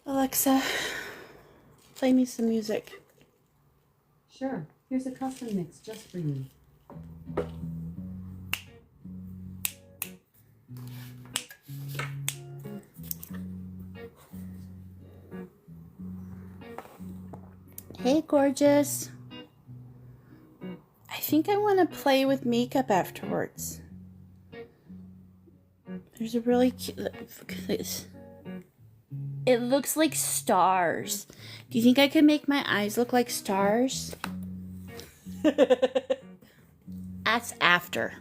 Alexa, play me some music. Sure. Here's a custom mix just for you. Hey, gorgeous. I think I want to play with makeup afterwards. There's a really cute... Look at this. It looks like stars. Do you think I could make my eyes look like stars? That's after.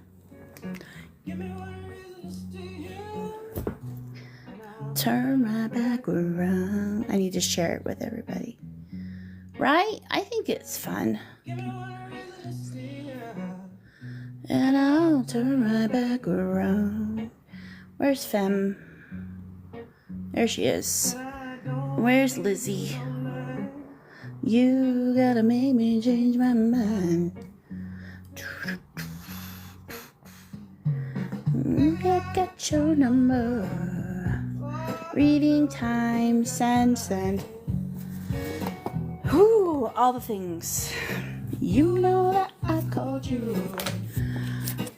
Turn my back around. I need to share it with everybody. Right? I think it's fun. And I'll turn my back around. Where's Femme? There she is. Where's Lizzie? You gotta make me change my mind. I got your number. Reading time, send. Whoo, all the things. You know that I called you.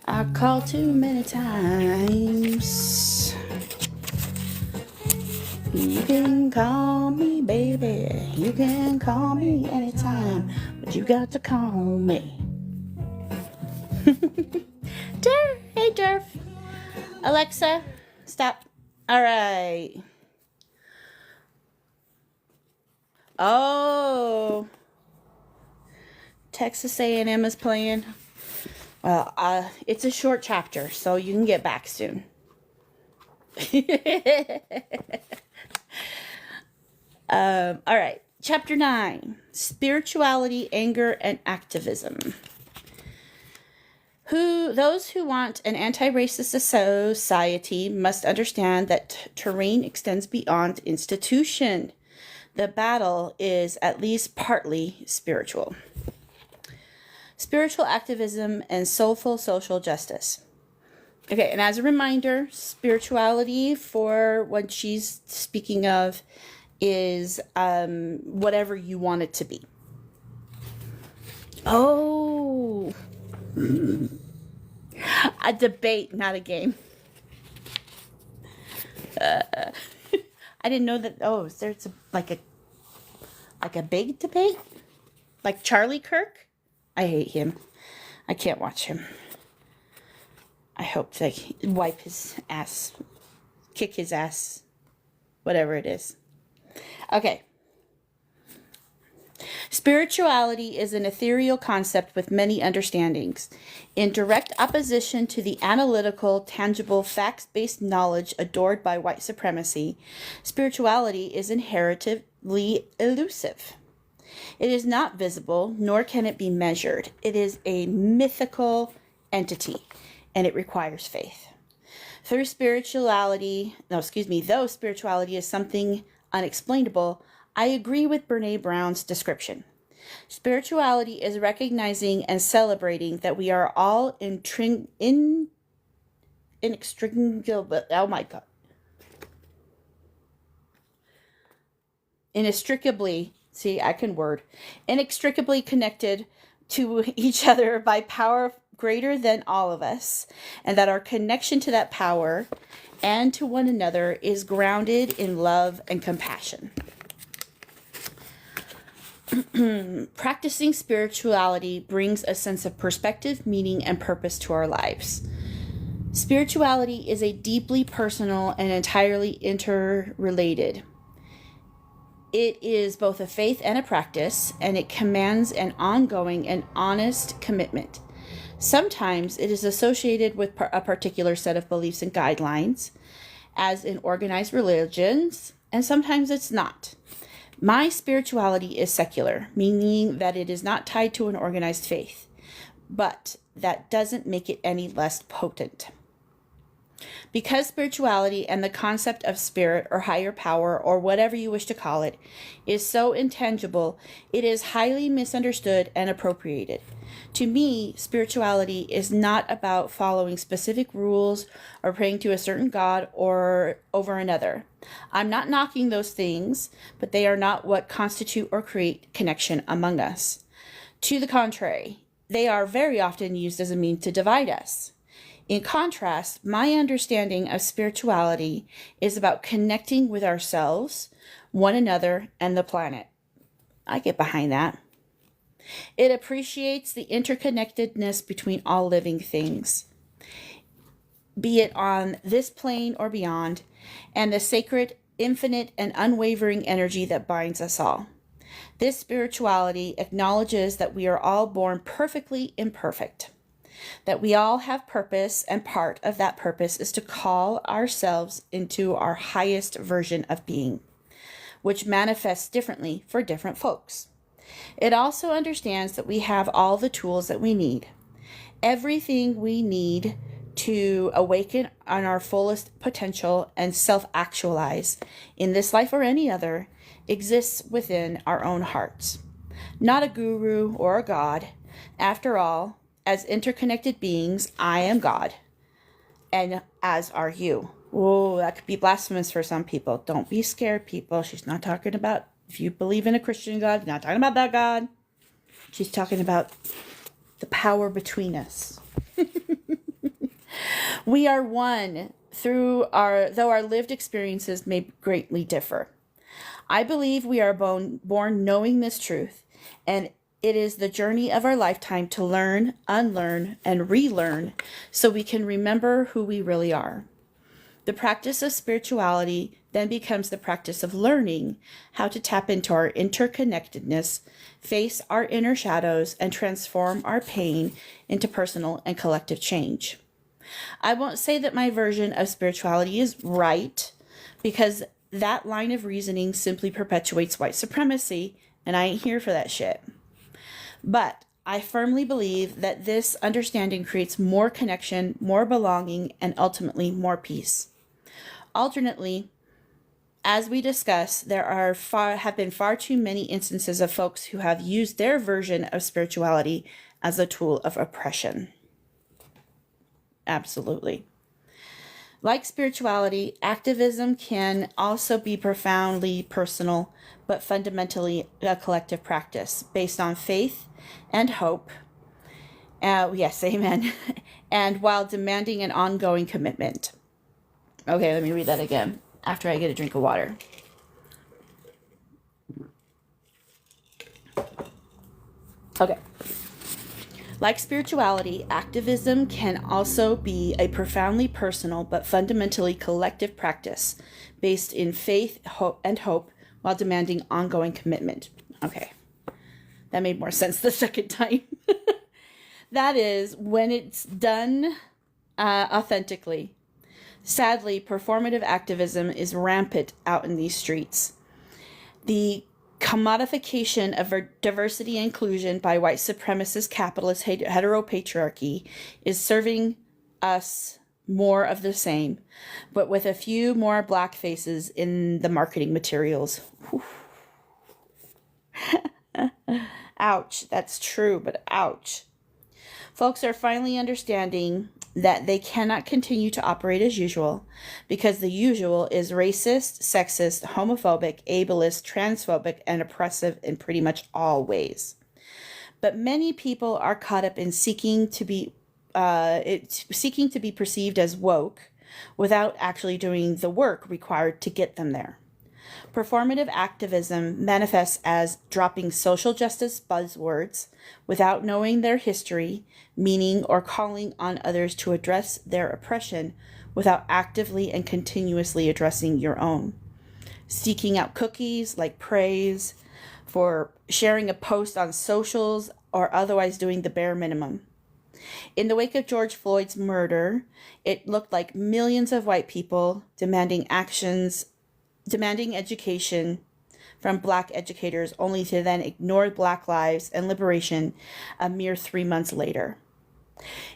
I called too many times. You can call me, baby. You can call me anytime. But you got to call me. Durf, hey Durf. Alexa, stop. All right. Oh. Texas A&M is playing. Well, it's a short chapter, so you can get back soon. All right. Chapter 9. Spirituality, Anger, and Activism. Those who want an anti-racist society must understand that terrain extends beyond institution. The battle is at least partly spiritual. Spiritual activism and soulful social justice. Okay, and as a reminder, spirituality, for what she's speaking of, is whatever you want it to be. Oh, a debate, not a game. I didn't know that. Oh, there's like a big debate, like Charlie Kirk. I hate him. I can't watch him. I hope they wipe his ass, kick his ass, whatever it is. Okay. Spirituality is an ethereal concept with many understandings. In direct opposition to the analytical, tangible, facts-based knowledge adored by white supremacy, spirituality is inherently elusive. It is not visible, nor can it be measured. It is a mythical entity, and it requires faith. Though spirituality is something unexplainable, I agree with Brene Brown's description. Spirituality is recognizing and celebrating that we are all inextricably connected to each other by power greater than all of us, and that our connection to that power and to one another is grounded in love and compassion. Practicing spirituality brings a sense of perspective, meaning, and purpose to our lives. Spirituality is a deeply personal and entirely interrelated. It is both a faith and a practice, and it commands an ongoing and honest commitment. Sometimes it is associated with a particular set of beliefs and guidelines, as in organized religions, and sometimes it's not. My spirituality is secular, meaning that it is not tied to an organized faith, but that doesn't make it any less potent. Because spirituality and the concept of spirit or higher power or whatever you wish to call it is so intangible, it is highly misunderstood and appropriated. To me, spirituality is not about following specific rules or praying to a certain god or over another. I'm not knocking those things, but they are not what constitute or create connection among us. To the contrary, they are very often used as a means to divide us. In contrast, my understanding of spirituality is about connecting with ourselves, one another, and the planet. I get behind that. It appreciates the interconnectedness between all living things, be it on this plane or beyond, and the sacred, infinite, and unwavering energy that binds us all. This spirituality acknowledges that we are all born perfectly imperfect, that we all have purpose, and part of that purpose is to call ourselves into our highest version of being, which manifests differently for different folks. It also understands that we have all the tools that we need, everything we need to awaken on our fullest potential and self-actualize in this life or any other exists within our own hearts. Not a guru or a god. After all, as interconnected beings, I am God, and as are you. Oh, that could be blasphemous for some people. Don't be scared, people. She's not talking about, if you believe in a Christian God, not talking about that God. She's talking about the power between us. We are one though our lived experiences may greatly differ. I believe we are born knowing this truth, and it is the journey of our lifetime to learn, unlearn, and relearn so we can remember who we really are. The practice of spirituality then becomes the practice of learning how to tap into our interconnectedness, face our inner shadows, and transform our pain into personal and collective change. I won't say that my version of spirituality is right, because that line of reasoning simply perpetuates white supremacy, and I ain't here for that shit. But I firmly believe that this understanding creates more connection, more belonging, and ultimately more peace. Alternately, as we discuss, there have been far too many instances of folks who have used their version of spirituality as a tool of oppression. Absolutely. Like spirituality, activism can also be profoundly personal, but fundamentally a collective practice based on faith and hope. Yes, amen. And while demanding an ongoing commitment. Okay, let me read that again after I get a drink of water. Okay. Like spirituality, activism can also be a profoundly personal but fundamentally collective practice based in faith and hope while demanding ongoing commitment. Okay, that made more sense the second time. That is, when it's done authentically. Sadly, performative activism is rampant out in these streets. The commodification of diversity and inclusion by white supremacist capitalist heteropatriarchy is serving us more of the same, but with a few more black faces in the marketing materials. Ouch, that's true, but ouch. Folks are finally understanding that they cannot continue to operate as usual because the usual is racist, sexist, homophobic, ableist, transphobic, and oppressive in pretty much all ways. But many people are caught up in seeking to be perceived as woke without actually doing the work required to get them there. Performative activism manifests as dropping social justice buzzwords without knowing their history, meaning, or calling on others to address their oppression without actively and continuously addressing your own. Seeking out cookies like praise for sharing a post on socials or otherwise doing the bare minimum. In the wake of George Floyd's murder, it looked like millions of white people demanding education from black educators, only to then ignore black lives and liberation a mere 3 months later.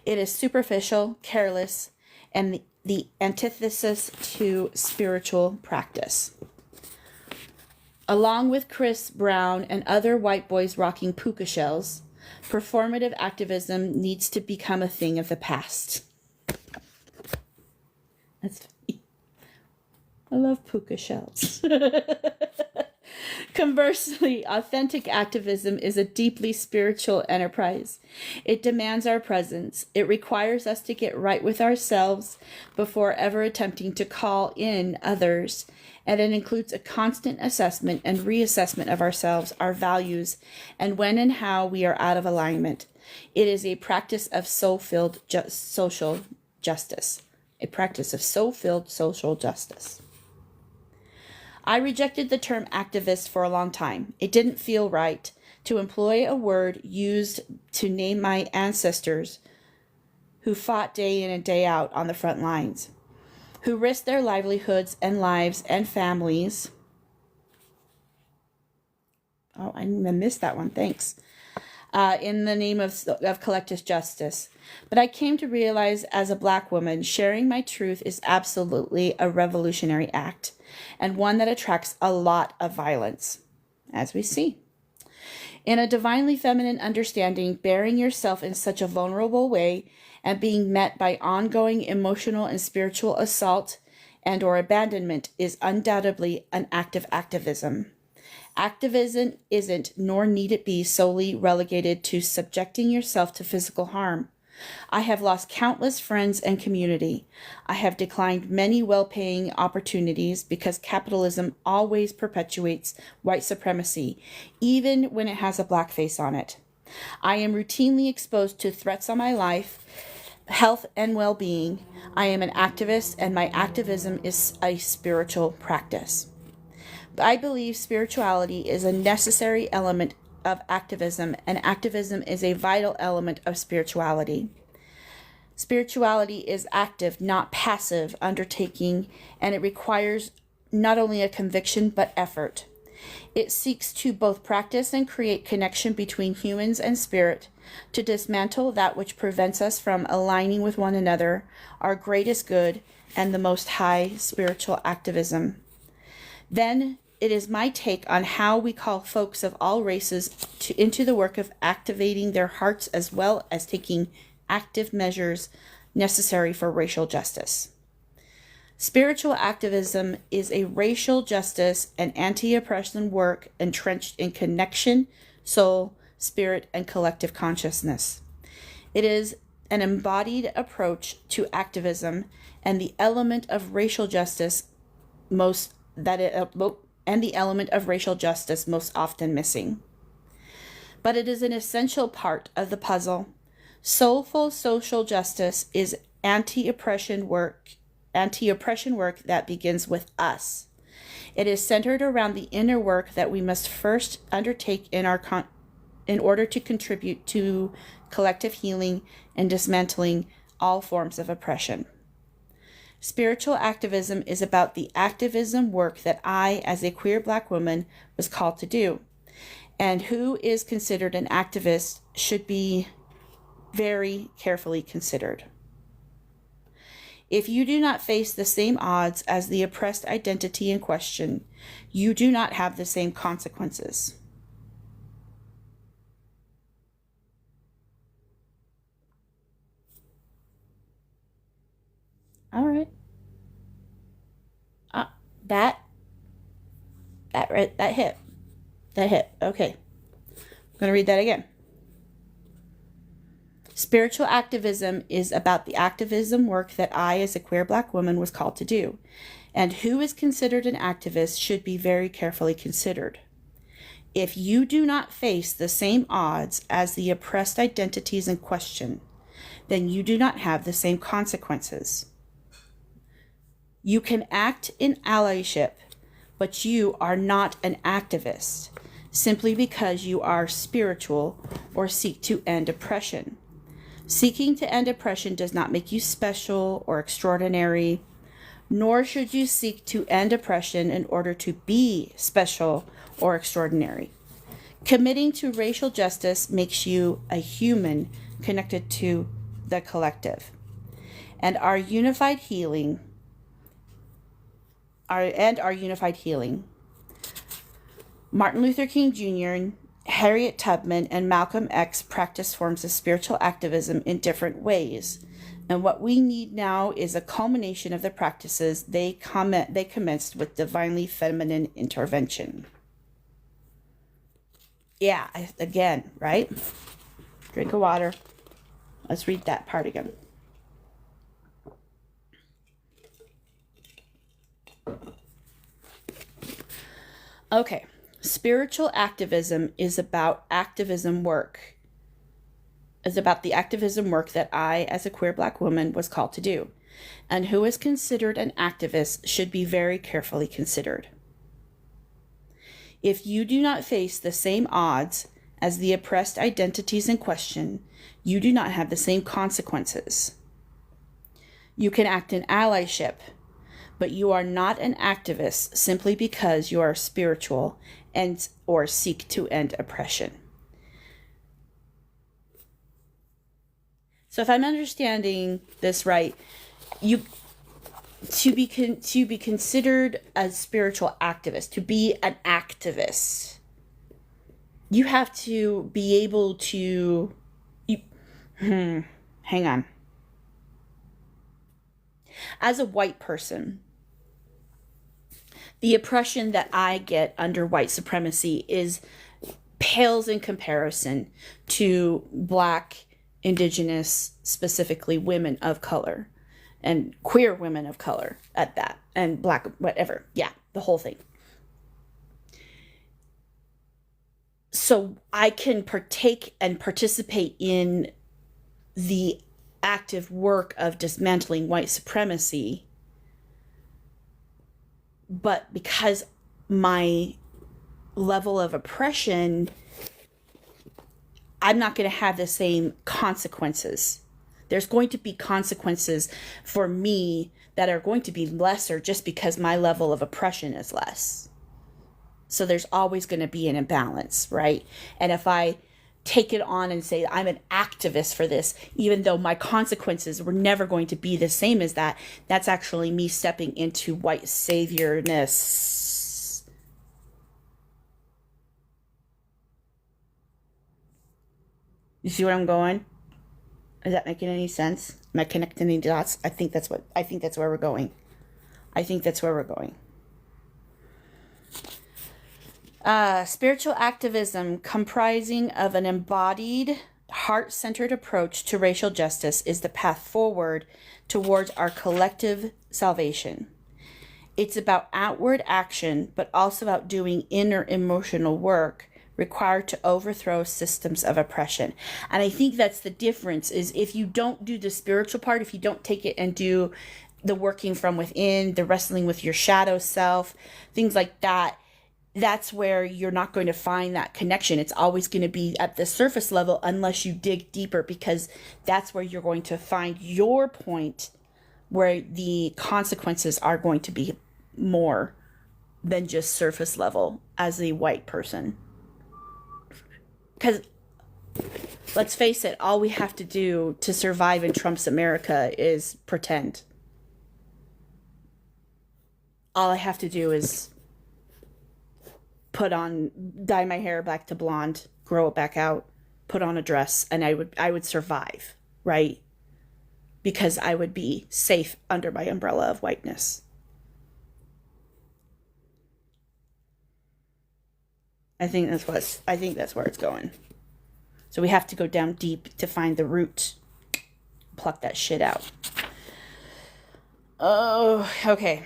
It is superficial, careless, and the antithesis to spiritual practice. Along with Chris Brown and other white boys rocking puka shells, performative activism needs to become a thing of the past. That's funny. I love puka shells. Conversely, authentic activism is a deeply spiritual enterprise. It demands our presence. It requires us to get right with ourselves before ever attempting to call in others. And it includes a constant assessment and reassessment of ourselves, our values, and when and how we are out of alignment. It is a practice of soul-filled social justice. A practice of soul-filled social justice. I rejected the term activist for a long time. It didn't feel right to employ a word used to name my ancestors who fought day in and day out on the front lines, who risked their livelihoods and lives and families. Oh, I missed that one. Thanks. In the name of collective justice. But I came to realize as a Black woman, sharing my truth is absolutely a revolutionary act, and one that attracts a lot of violence, as we see. In a divinely feminine understanding, bearing yourself in such a vulnerable way and being met by ongoing emotional and spiritual assault and or abandonment is undoubtedly an act of activism. Activism isn't, nor need it be, solely relegated to subjecting yourself to physical harm. I have lost countless friends and community. I have declined many well-paying opportunities because capitalism always perpetuates white supremacy, even when it has a black face on it. I am routinely exposed to threats on my life, health, and well-being. I am an activist, and my activism is a spiritual practice. I believe spirituality is a necessary element of activism, and activism is a vital element of spirituality. Spirituality is active, not passive undertaking, and it requires not only a conviction but effort. It seeks to both practice and create connection between humans and spirit, to dismantle that which prevents us from aligning with one another, our greatest good, and the most high spiritual activism. Then it is my take on how we call folks of all races into the work of activating their hearts as well as taking active measures necessary for racial justice. Spiritual activism is a racial justice and anti-oppression work entrenched in connection, soul, spirit, and collective consciousness. It is an embodied approach to activism and the element of racial justice most often missing. But it is an essential part of the puzzle. Soulful social justice is anti-oppression work that begins with us. It is centered around the inner work that we must first undertake in order to contribute to collective healing and dismantling all forms of oppression. Spiritual activism is about the activism work that I, as a queer Black woman, was called to do. And who is considered an activist should be very carefully considered. If you do not face the same odds as the oppressed identity in question, you do not have the same consequences. All right. That hit. Okay. I'm going to read that again. Spiritual activism is about the activism work that I, as a queer Black woman, was called to do. And who is considered an activist should be very carefully considered. If you do not face the same odds as the oppressed identities in question, then you do not have the same consequences. You can act in allyship, but you are not an activist simply because you are spiritual or seek to end oppression. Seeking to end oppression does not make you special or extraordinary, nor should you seek to end oppression in order to be special or extraordinary. Committing to racial justice makes you a human connected to the collective. and our unified healing. Our unified healing. Martin Luther King Jr., Harriet Tubman, and Malcolm X practiced forms of spiritual activism in different ways. And what we need now is a culmination of the practices they commenced with divinely feminine intervention. Yeah, again, right? Drink of water. Let's read that part again. Okay. Spiritual activism is about activism work. Is about the activism work that I, as a queer Black woman, was called to do. And who is considered an activist should be very carefully considered. If you do not face the same odds as the oppressed identities in question, you do not have the same consequences. You can act in allyship, but you are not an activist simply because you are spiritual and or seek to end oppression. So if I'm understanding this right, to be considered a spiritual activist, to be an activist, you have to be able to hang on. As a white person, the oppression that I get under white supremacy pales in comparison to Black, Indigenous, specifically women of color, and queer women of color at that, and Black, whatever. Yeah, the whole thing. So I can partake and participate in the active work of dismantling white supremacy, but because my level of oppression, I'm not going to have the same consequences. There's going to be consequences for me that are going to be lesser just because my level of oppression is less. So there's always going to be an imbalance, right? And if I take it on and say I'm an activist for this, even though my consequences were never going to be the same as that, that's actually me stepping into white saviorness. You see where I'm going? Is that making any sense? Am I connecting any dots? I think that's where we're going. Spiritual activism, comprising of an embodied, heart-centered approach to racial justice, is the path forward towards our collective salvation. It's about outward action, but also about doing inner emotional work required to overthrow systems of oppression. And I think that's the difference, is if you don't do the spiritual part, if you don't take it and do the working from within, the wrestling with your shadow self, things like that, that's where you're not going to find that connection. It's always going to be at the surface level unless you dig deeper, because that's where you're going to find your point where the consequences are going to be more than just surface level as a white person. Because let's face it, all we have to do to survive in Trump's America is pretend. All I have to do is dye my hair back to blonde, grow it back out, put on a dress, and I would survive, right? Because I would be safe under my umbrella of whiteness. I think that's where it's going. So we have to go down deep to find the root, pluck that shit out. Oh, okay.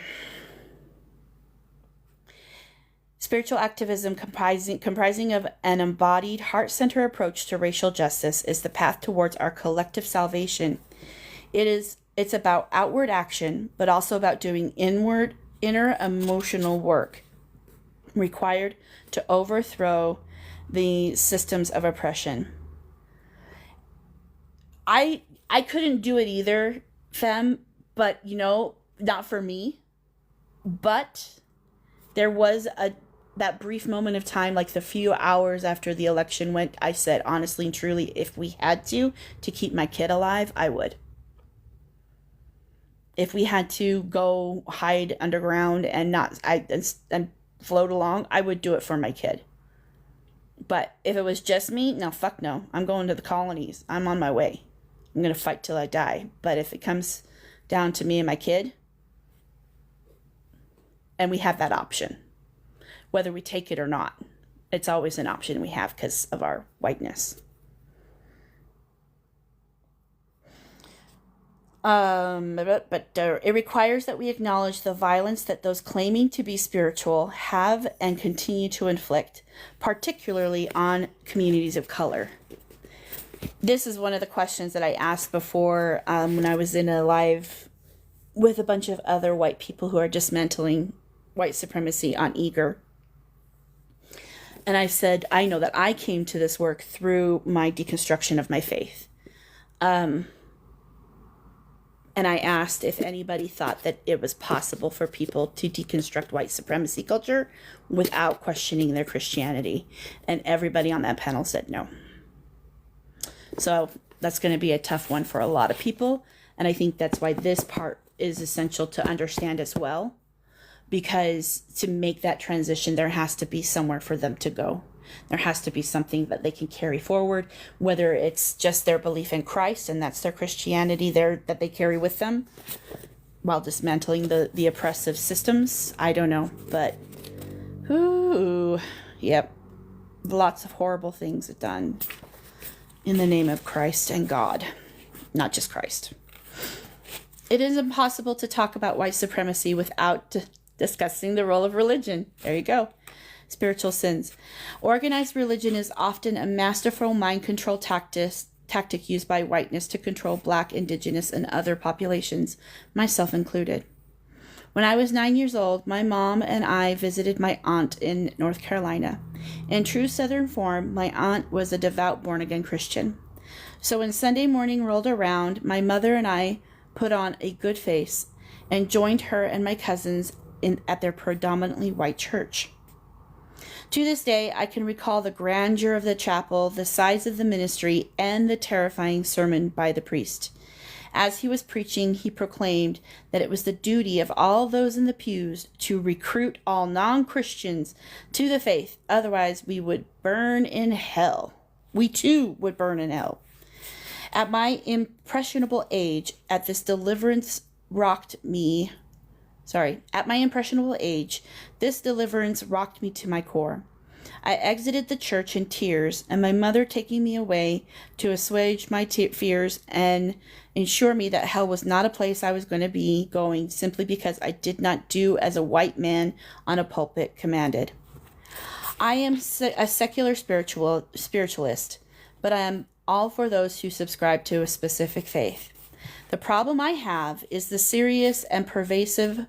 Spiritual activism, comprising of an embodied, heart-centered approach to racial justice, is the path towards our collective salvation. It's about outward action, but also about doing inner emotional work required to overthrow the systems of oppression. I couldn't do it either, femme, but not for me. But there was that brief moment of time, like the few hours after the election went, I said, honestly and truly, if we had to keep my kid alive, I would. If we had to go hide underground and not and float along, I would do it for my kid. But if it was just me, no, fuck no. I'm going to the colonies. I'm on my way. I'm going to fight till I die. But if it comes down to me and my kid, and we have that option, whether we take it or not, it's always an option we have because of our whiteness. It requires that we acknowledge the violence that those claiming to be spiritual have and continue to inflict, particularly on communities of color. This is one of the questions that I asked before when I was in a live with a bunch of other white people who are dismantling white supremacy on Eager. And I said, I know that I came to this work through my deconstruction of my faith. And I asked if anybody thought that it was possible for people to deconstruct white supremacy culture without questioning their Christianity. And everybody on that panel said no. So that's going to be a tough one for a lot of people. And I think that's why this part is essential to understand as well. Because to make that transition, there has to be somewhere for them to go. There has to be something that they can carry forward, whether it's just their belief in Christ and that's their Christianity there that they carry with them while dismantling the oppressive systems. I don't know, but yep, lots of horrible things done in the name of Christ and God, not just Christ. It is impossible to talk about white supremacy without discussing the role of religion. There you go. Spiritual sins. Organized religion is often a masterful mind control tactic used by whiteness to control Black, Indigenous, and other populations, myself included. When I was 9 years old, my mom and I visited my aunt in North Carolina. In true Southern form, my aunt was a devout born-again Christian. So when Sunday morning rolled around, my mother and I put on a good face and joined her and my cousins at their predominantly white church. To this day, I can recall the grandeur of the chapel, the size of the ministry, and the terrifying sermon by the priest. As he was preaching, he proclaimed that it was the duty of all those in the pews to recruit all non-Christians to the faith. Otherwise, we would burn in hell. We too would burn in hell. At my impressionable age, this deliverance rocked me to my core. I exited the church in tears, and my mother taking me away to assuage my fears and ensure me that hell was not a place I was going to be going simply because I did not do as a white man on a pulpit commanded. I am a secular spiritualist, but I am all for those who subscribe to a specific faith. The problem I have is the serious and pervasive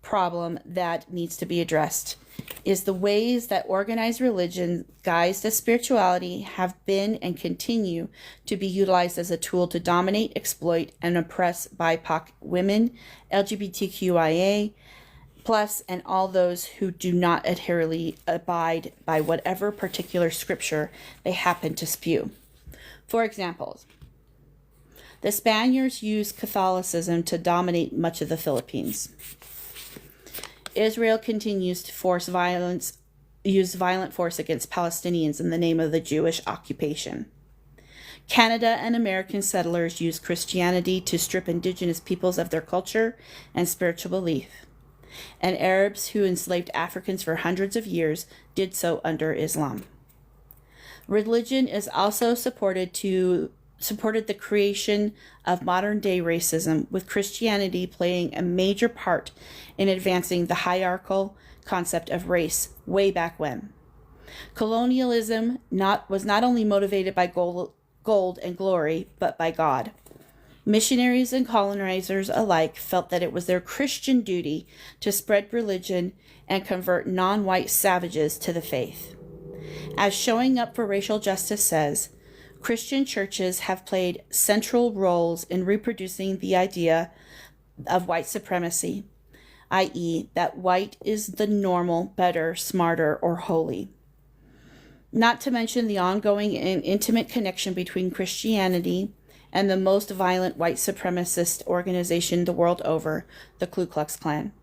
problem that needs to be addressed is the ways that organized religion guised as spirituality have been and continue to be utilized as a tool to dominate, exploit, and oppress BIPOC women, LGBTQIA+, and all those who do not adherently abide by whatever particular scripture they happen to spew. For example, the Spaniards used Catholicism to dominate much of the Philippines. Israel continues to use violent force against Palestinians in the name of the Jewish occupation. Canada and American settlers used Christianity to strip indigenous peoples of their culture and spiritual belief. And Arabs who enslaved Africans for hundreds of years did so under Islam. Religion is also supported the creation of modern-day racism, with Christianity playing a major part in advancing the hierarchical concept of race way back when. Colonialism was not only motivated by gold and glory, but by God. Missionaries and colonizers alike felt that it was their Christian duty to spread religion and convert non-white savages to the faith. As Showing Up for Racial Justice says, Christian churches have played central roles in reproducing the idea of white supremacy, i.e., that white is the normal, better, smarter, or holy. Not to mention the ongoing and intimate connection between Christianity and the most violent white supremacist organization the world over, the Ku Klux Klan.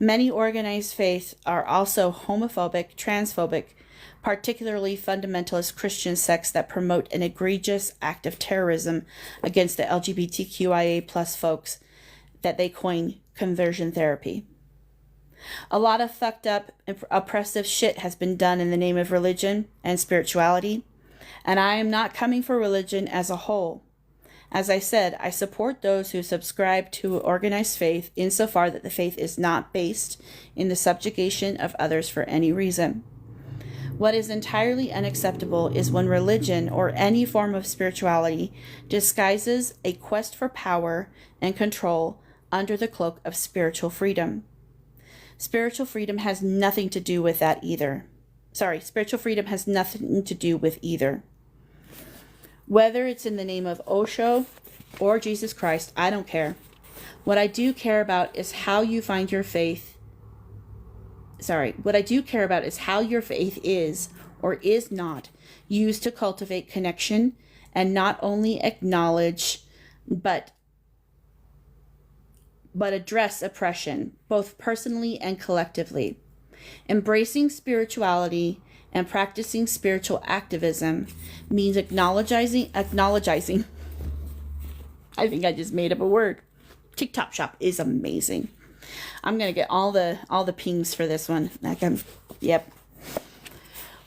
Many organized faiths are also homophobic, transphobic, particularly fundamentalist Christian sects that promote an egregious act of terrorism against the LGBTQIA plus folks that they coin conversion therapy. A lot of fucked up, oppressive shit has been done in the name of religion and spirituality, and I am not coming for religion as a whole. As I said, I support those who subscribe to organized faith insofar that the faith is not based in the subjugation of others for any reason. What is entirely unacceptable is when religion or any form of spirituality disguises a quest for power and control under the cloak of spiritual freedom. Spiritual freedom has nothing to do with that either. Spiritual freedom has nothing to do with either. Whether it's in the name of Osho or Jesus Christ, I don't care. What I do care about is how you find your faith. What I do care about is how your faith is or is not used to cultivate connection and not only acknowledge but address oppression, both personally and collectively. Embracing spirituality and practicing spiritual activism means acknowledging. I think I just made up a word. TikTok Shop is amazing. I'm gonna get all the pings for this one. Yep.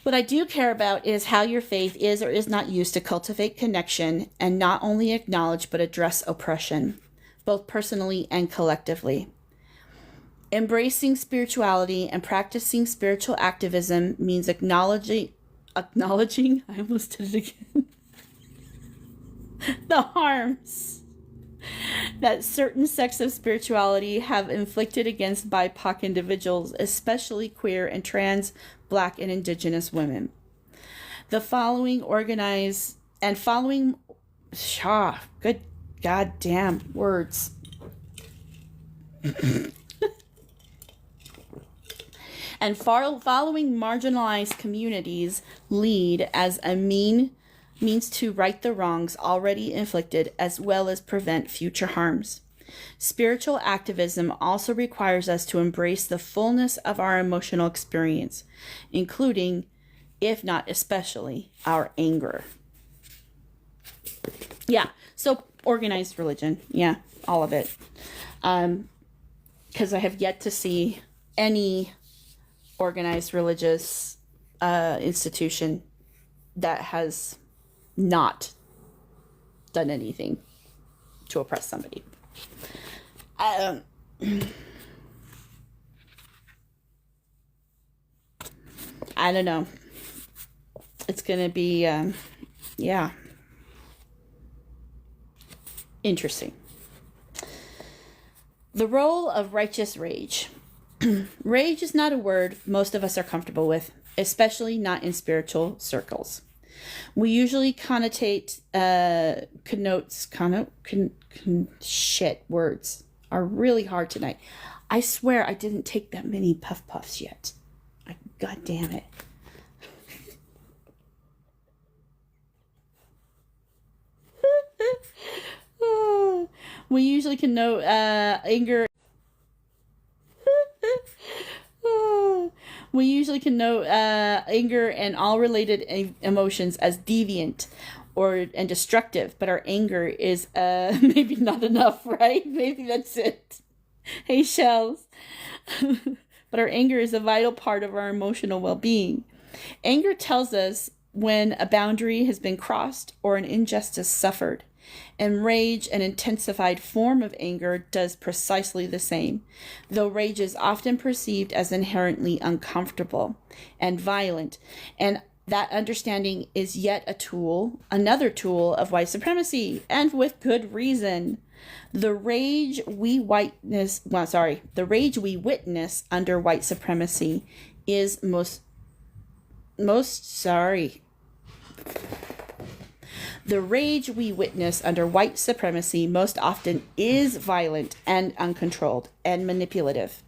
What I do care about is how your faith is or is not used to cultivate connection and not only acknowledge but address oppression, both personally and collectively. Embracing spirituality and practicing spiritual activism means acknowledging, I almost did it again, the harms that certain sects of spirituality have inflicted against BIPOC individuals, especially queer and trans, Black, and Indigenous women. The following good goddamn words. And following marginalized communities lead as a means to right the wrongs already inflicted as well as prevent future harms. Spiritual activism also requires us to embrace the fullness of our emotional experience, including, if not especially, our anger. Yeah, so organized religion, yeah, all of it. Because I have yet to see any organized religious institution that has not done anything to oppress somebody. I don't know. It's gonna be interesting. The role of righteous rage. Rage is not a word most of us are comfortable with, especially not in spiritual circles. We usually words are really hard tonight. I swear I didn't take that many puffs yet. God damn it. We usually connote anger. We usually connote anger and all related emotions as deviant and destructive, but our anger is maybe not enough, right? Maybe that's it. Hey, Shells. But our anger is a vital part of our emotional well-being. Anger tells us when a boundary has been crossed or an injustice suffered. And rage, an intensified form of anger, does precisely the same, though rage is often perceived as inherently uncomfortable and violent. And that understanding is yet another tool of white supremacy, and with good reason. The rage we witness under white supremacy is The rage we witness under white supremacy most often is violent and uncontrolled and manipulative.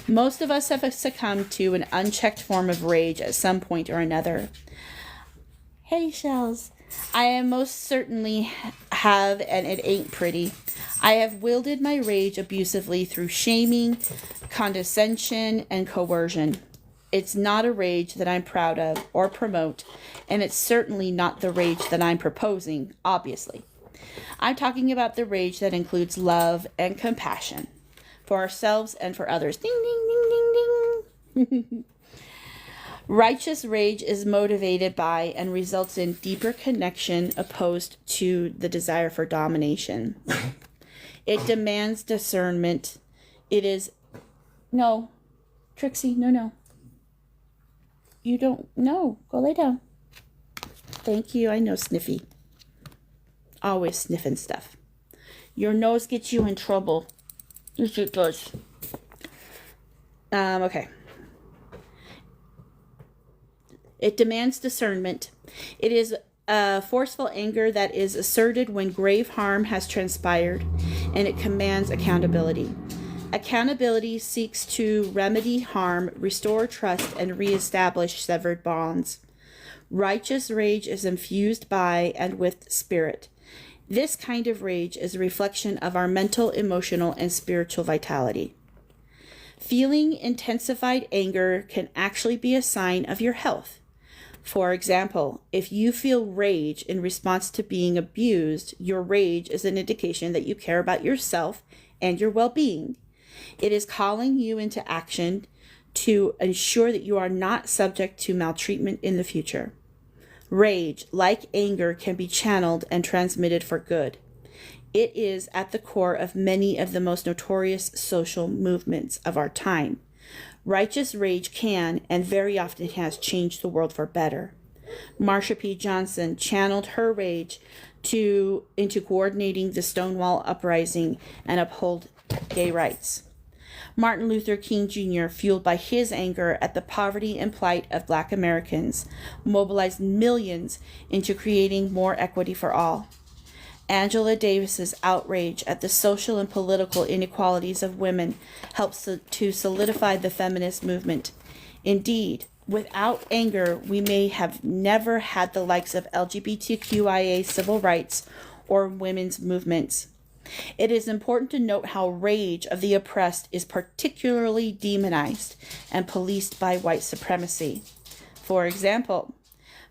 Most of us have succumbed to an unchecked form of rage at some point or another. Hey, Shells. I am most certainly have, and it ain't pretty. I have wielded my rage abusively through shaming, condescension, and coercion. It's not a rage that I'm proud of or promote, and it's certainly not the rage that I'm proposing, obviously. I'm talking about the rage that includes love and compassion for ourselves and for others. Ding, ding, ding, ding, ding. Righteous rage is motivated by and results in deeper connection opposed to the desire for domination. It demands discernment. It is... No. Trixie, no. You don't... No. Go lay down. Thank you. I know, Sniffy. Always sniffing stuff. Your nose gets you in trouble. Yes, it does. Okay. It demands discernment. It is a forceful anger that is asserted when grave harm has transpired, and it commands accountability. Accountability seeks to remedy harm, restore trust, and reestablish severed bonds. Righteous rage is infused by and with spirit. This kind of rage is a reflection of our mental, emotional, and spiritual vitality. Feeling intensified anger can actually be a sign of your health. For example, if you feel rage in response to being abused, your rage is an indication that you care about yourself and your well-being. It is calling you into action to ensure that you are not subject to maltreatment in the future. Rage, like anger, can be channeled and transmitted for good. It is at the core of many of the most notorious social movements of our time. Righteous rage can, and very often has, changed the world for better. Marsha P. Johnson channeled her rage into coordinating the Stonewall Uprising and uphold gay rights. Martin Luther King Jr., fueled by his anger at the poverty and plight of Black Americans, mobilized millions into creating more equity for all. Angela Davis's outrage at the social and political inequalities of women helps to solidify the feminist movement. Indeed, without anger, we may have never had the likes of LGBTQIA civil rights or women's movements. It is important to note how rage of the oppressed is particularly demonized and policed by white supremacy. For example,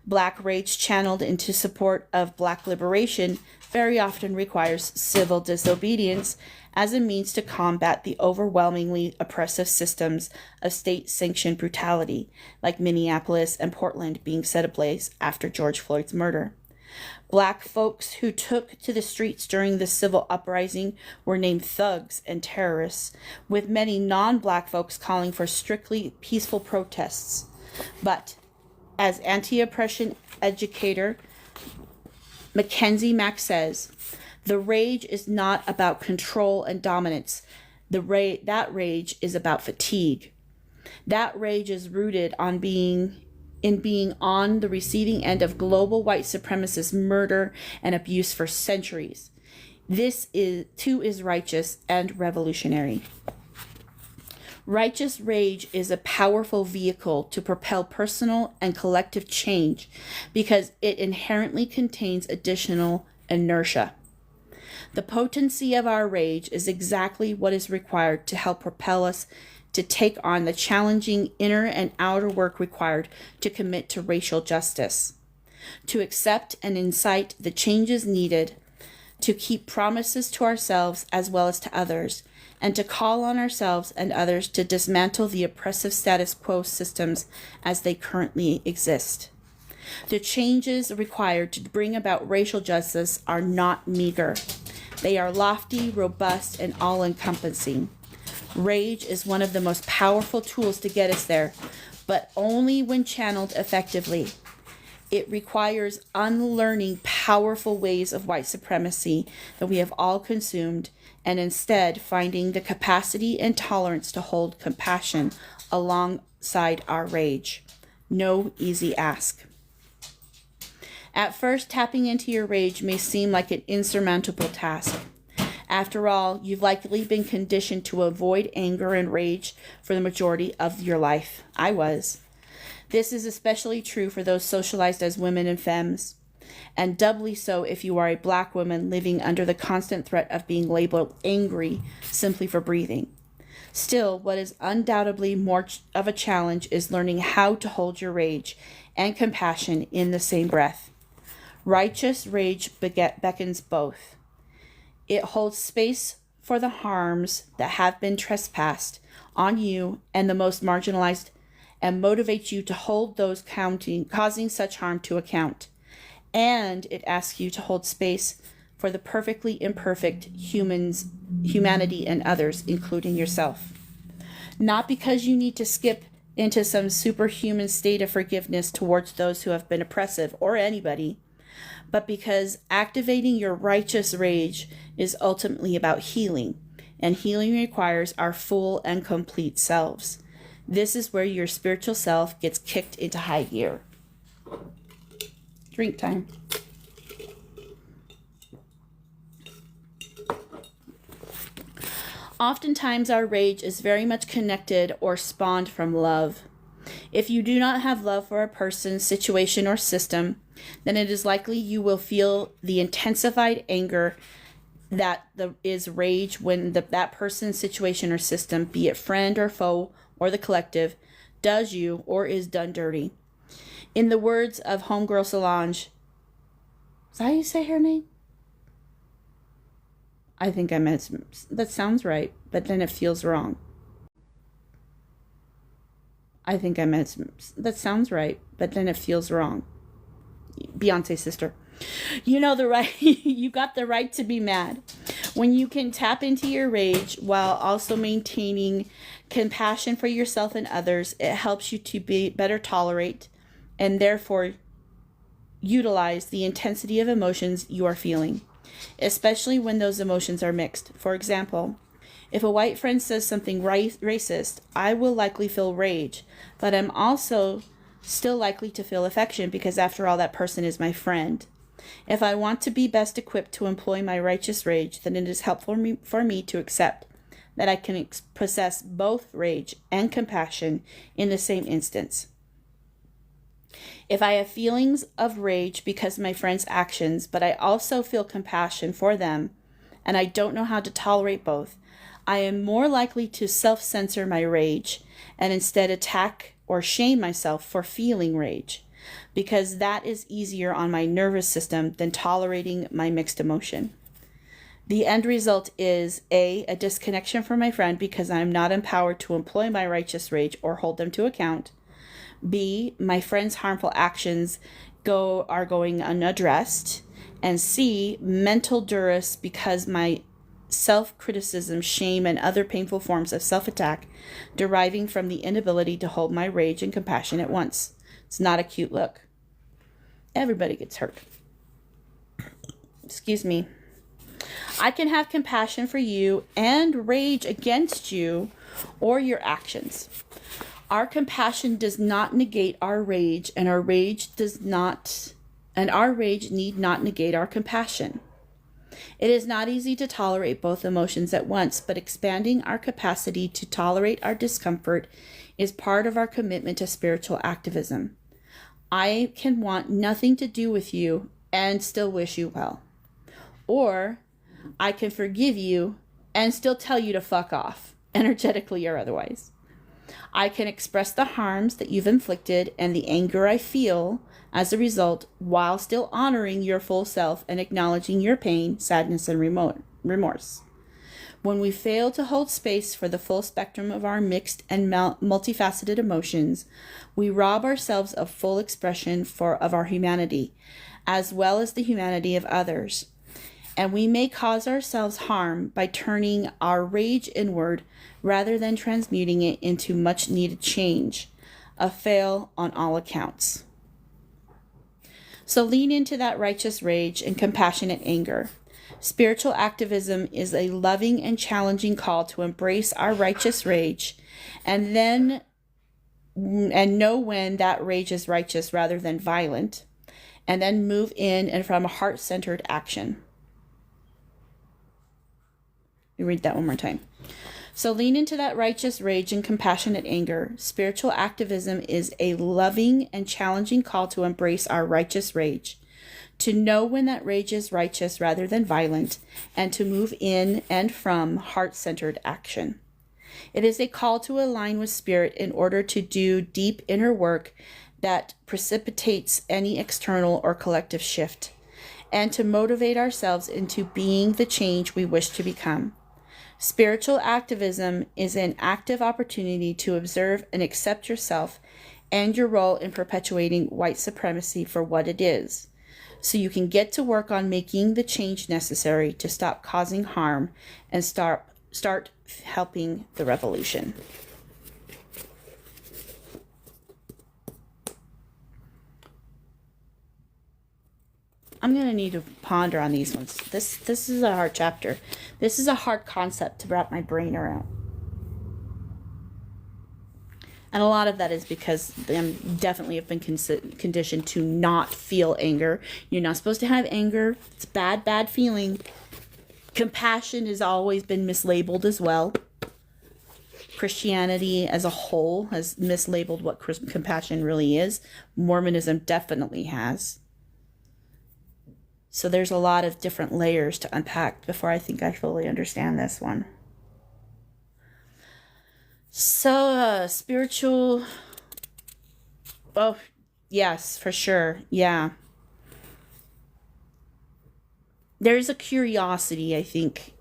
Black rage channeled into support of Black liberation very often requires civil disobedience as a means to combat the overwhelmingly oppressive systems of state-sanctioned brutality, like Minneapolis and Portland being set ablaze after George Floyd's murder. Black folks who took to the streets during the civil uprising were named thugs and terrorists, with many non-Black folks calling for strictly peaceful protests. But, as anti-oppression educator Mackenzie Mack says, the rage is not about control and dominance. That rage is about fatigue. That rage is rooted in being on the receiving end of global white supremacist murder and abuse for centuries. This too is righteous and revolutionary. Righteous rage is a powerful vehicle to propel personal and collective change because it inherently contains additional inertia. The potency of our rage is exactly what is required to help propel us to take on the challenging inner and outer work required to commit to racial justice, to accept and incite the changes needed, to keep promises to ourselves as well as to others, and to call on ourselves and others to dismantle the oppressive status quo systems as they currently exist. The changes required to bring about racial justice are not meager. They are lofty, robust, and all-encompassing. Rage is one of the most powerful tools to get us there, but only when channeled effectively. It requires unlearning powerful ways of white supremacy that we have all consumed, and instead finding the capacity and tolerance to hold compassion alongside our rage. No easy ask. At first, tapping into your rage may seem like an insurmountable task. After all, you've likely been conditioned to avoid anger and rage for the majority of your life. I was. This is especially true for those socialized as women and femmes. and doubly so if you are a Black woman living under the constant threat of being labeled angry simply for breathing. Still, what is undoubtedly more of a challenge is learning how to hold your rage and compassion in the same breath. Righteous rage beckons both. It holds space for the harms that have been trespassed on you and the most marginalized, and motivates you to hold those causing such harm to account. And it asks you to hold space for the perfectly imperfect humanity and others, including yourself. Not because you need to skip into some superhuman state of forgiveness towards those who have been oppressive or anybody, but because activating your righteous rage is ultimately about healing, and healing requires our full and complete selves. This is where your spiritual self gets kicked into high gear. Drink time. Oftentimes our rage is very much connected or spawned from love. If you do not have love for a person, situation, or system, then it is likely you will feel the intensified anger that is rage when that person, situation, or system, be it friend or foe or the collective, does you or is done dirty. In the words of homegirl Solange, is that how you say her name? I think I meant, that sounds right, but then it feels wrong. I think I meant, that sounds right, but then it feels wrong. Beyonce's sister. You know the right, you got the right to be mad. When you can tap into your rage while also maintaining compassion for yourself and others, it helps you to be better tolerate and therefore utilize the intensity of emotions you are feeling, especially when those emotions are mixed. For example, if a white friend says something racist, I will likely feel rage, but I'm also still likely to feel affection because after all, that person is my friend. If I want to be best equipped to employ my righteous rage, then it is helpful for me to accept that I can possess both rage and compassion in the same instance. If I have feelings of rage because of my friend's actions, but I also feel compassion for them, and I don't know how to tolerate both, I am more likely to self-censor my rage and instead attack or shame myself for feeling rage, because that is easier on my nervous system than tolerating my mixed emotion. The end result is A, a disconnection from my friend because I am not empowered to employ my righteous rage or hold them to account. B, my friend's harmful actions are going unaddressed. And C, mental duress because my self-criticism, shame, and other painful forms of self-attack deriving from the inability to hold my rage and compassion at once. It's not a cute look. Everybody gets hurt. Excuse me. I can have compassion for you and rage against you or your actions. Our compassion does not negate our rage, and our rage need not negate our compassion. It is not easy to tolerate both emotions at once, but expanding our capacity to tolerate our discomfort is part of our commitment to spiritual activism. I can want nothing to do with you and still wish you well. Or I can forgive you and still tell you to fuck off, energetically or otherwise. I can express the harms that you've inflicted and the anger I feel as a result while still honoring your full self and acknowledging your pain, sadness, and remorse. When we fail to hold space for the full spectrum of our mixed and multifaceted emotions, we rob ourselves of full expression of our humanity, as well as the humanity of others. And we may cause ourselves harm by turning our rage inward rather than transmuting it into much needed change, a fail on all accounts. So lean into that righteous rage and compassionate anger. Spiritual activism is a loving and challenging call to embrace our righteous rage and know when that rage is righteous rather than violent, and then move in and from a heart-centered action. Let me read that one more time. So lean into that righteous rage and compassionate anger. Spiritual activism is a loving and challenging call to embrace our righteous rage, to know when that rage is righteous rather than violent, and to move in and from heart-centered action. It is a call to align with spirit in order to do deep inner work that precipitates any external or collective shift, and to motivate ourselves into being the change we wish to become. Spiritual activism is an active opportunity to observe and accept yourself and your role in perpetuating white supremacy for what it is, so you can get to work on making the change necessary to stop causing harm and start helping the revolution. I'm going to need to ponder on these ones. This is a hard chapter. This is a hard concept to wrap my brain around. And a lot of that is because I definitely have been conditioned to not feel anger. You're not supposed to have anger. It's a bad feeling. Compassion has always been mislabeled as well. Christianity as a whole has mislabeled what compassion really is. Mormonism definitely has. So there's a lot of different layers to unpack before I think I fully understand this one. So, spiritual... Oh, yes, for sure. Yeah. There's a curiosity, I think,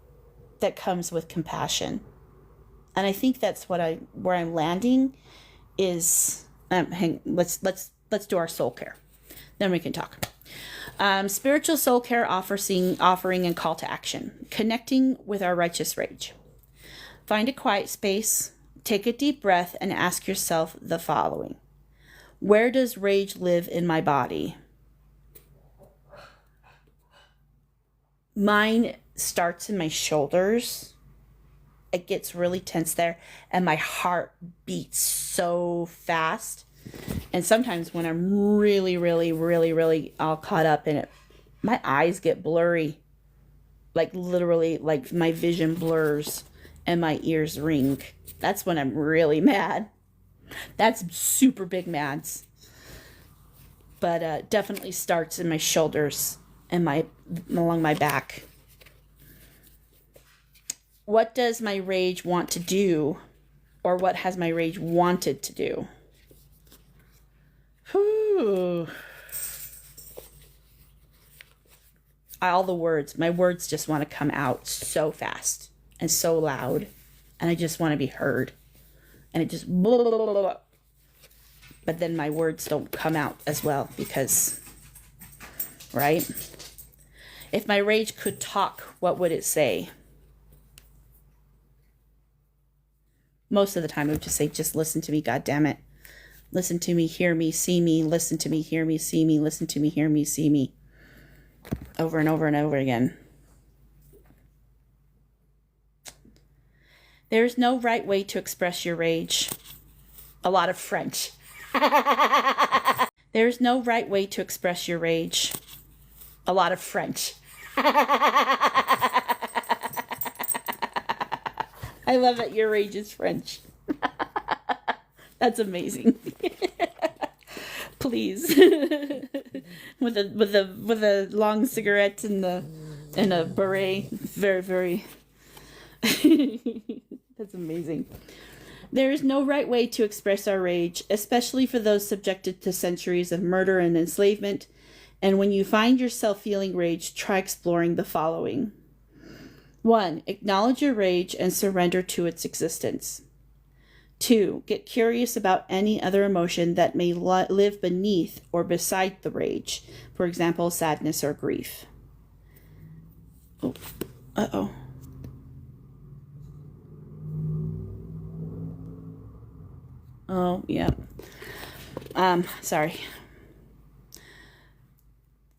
that comes with compassion. And I think that's where I'm landing is... let's do our soul care. Then we can talk. Spiritual soul care offering and call to action. Connecting with our righteous rage. Find a quiet space, take a deep breath, and ask yourself the following. Where does rage live in my body? Mine starts in my shoulders. It gets really tense there, and my heart beats so fast. And sometimes when I'm really, really, really, really all caught up in it, my eyes get blurry. Like literally, like my vision blurs and my ears ring. That's when I'm really mad. That's super big mads. But definitely starts in my shoulders and along my back. What does my rage want to do? Or what has my rage wanted to do? Whew. All the words, my words just want to come out so fast and so loud, and I just want to be heard, and it just blah, blah, blah, blah, blah. But then my words don't come out as well because, right? If my rage could talk, what would it say? Most of the time it would just say, just listen to me, God damn it. Listen to me, hear me, see me, listen to me, hear me, see me, listen to me, hear me, see me. Over and over and over again. There is no right way to express your rage. A lot of French. There is no right way to express your rage. A lot of French. I love that your rage is French. That's amazing. Please. with a long cigarette and a beret. Very, very that's amazing. There is no right way to express our rage, especially for those subjected to centuries of murder and enslavement. And when you find yourself feeling rage, try exploring the following. 1. Acknowledge your rage and surrender to its existence. 2. Get curious about any other emotion that may live beneath or beside the rage. For example, sadness or grief. Oh, uh-oh. Oh, yeah. Sorry.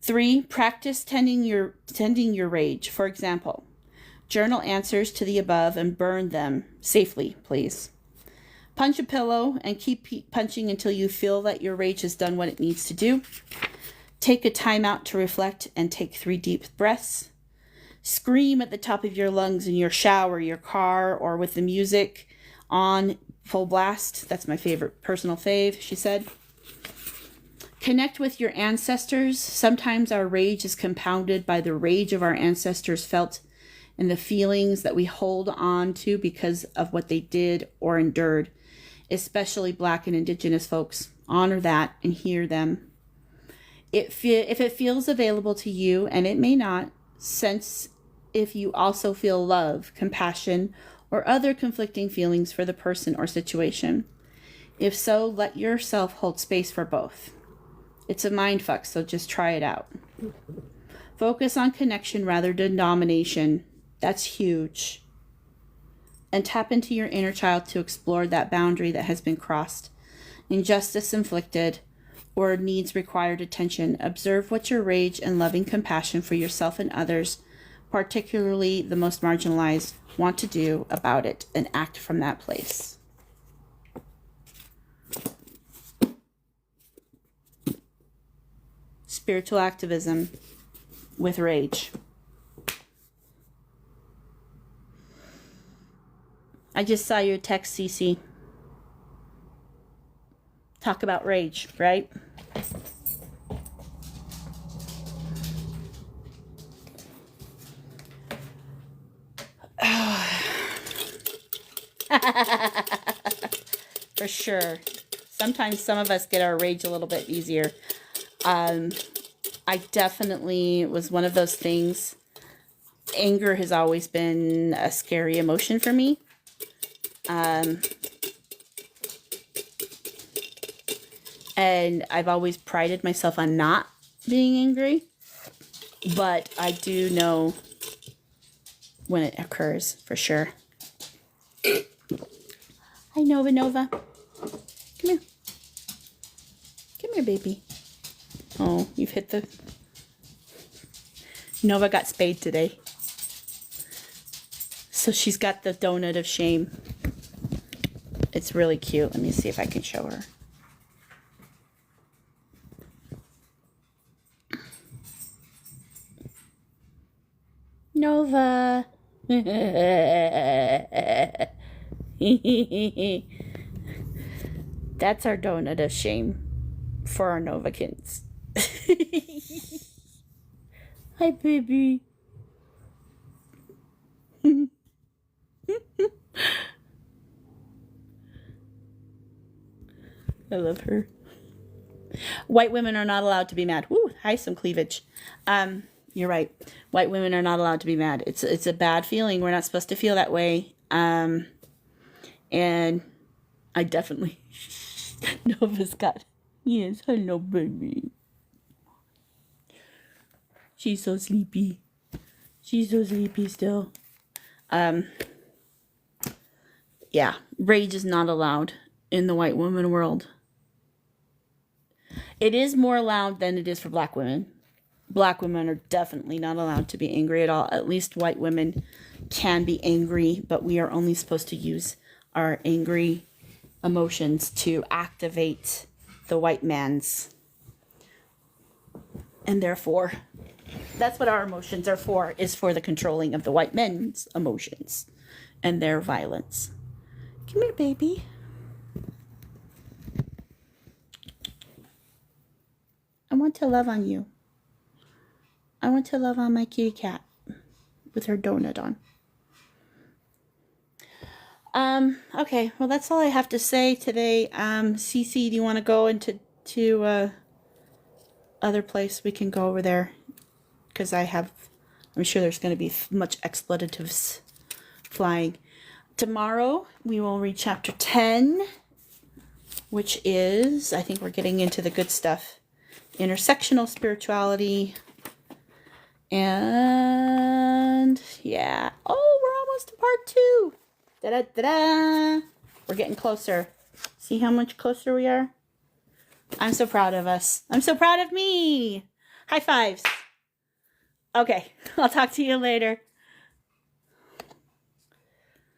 3. Practice tending your rage. For example, journal answers to the above and burn them safely, please. Punch a pillow and keep punching until you feel that your rage has done what it needs to do. Take a time out to reflect and take 3 deep breaths. Scream at the top of your lungs in your shower, your car, or with the music on full blast. That's my favorite personal fave, she said. Connect with your ancestors. Sometimes our rage is compounded by the rage of our ancestors felt and the feelings that we hold on to because of what they did or endured, especially Black and Indigenous folks. Honor that and hear them. If it feels available to you, and it may not, sense if you also feel love, compassion, or other conflicting feelings for the person or situation. If so, let yourself hold space for both. It's a mind fuck, so just try it out. Focus on connection rather than domination. That's huge. And tap into your inner child to explore that boundary that has been crossed, injustice inflicted, or needs required attention. Observe what your rage and loving compassion for yourself and others, particularly the most marginalized, want to do about it, and act from that place. Spiritual activism with rage. I just saw your text, Cece. Talk about rage, right? For sure. Sometimes some of us get our rage a little bit easier. I definitely was one of those things. Anger has always been a scary emotion for me. And I've always prided myself on not being angry. But I do know when it occurs, for sure. Hi, Nova. Come here. Come here, baby. Oh, you've hit the... Nova got spayed today. So she's got the donut of shame. It's really cute. Let me see if I can show her. Nova. That's our donut of shame for our Novakins. Hi, baby. I love her. White women are not allowed to be mad. Woo, hi, some cleavage. You're right. White women are not allowed to be mad. It's a bad feeling. We're not supposed to feel that way. And I definitely... Nova's got... Yes, hello, baby. She's so sleepy. She's so sleepy still. Yeah, rage is not allowed in the white woman world. It is more allowed than it is for Black women. Black women are definitely not allowed to be angry at all. At least white women can be angry, but we are only supposed to use our angry emotions to activate the white man's. And therefore, that's what our emotions are for, is for the controlling of the white men's emotions and their violence. Come here, baby. I want to love on you. I want to love on my kitty cat with her donut on. Okay, well, that's all I have to say today. Cece, do you want to go into other place? We can go over there because I'm sure there's going to be much expletives flying. Tomorrow we will read chapter 10, which is, I think we're getting into the good stuff. Intersectional spirituality. And yeah. Oh, we're almost to part 2. Da-da-da-da. We're getting closer. See how much closer we are? I'm so proud of us. I'm so proud of me. High fives. Okay, I'll talk to you later.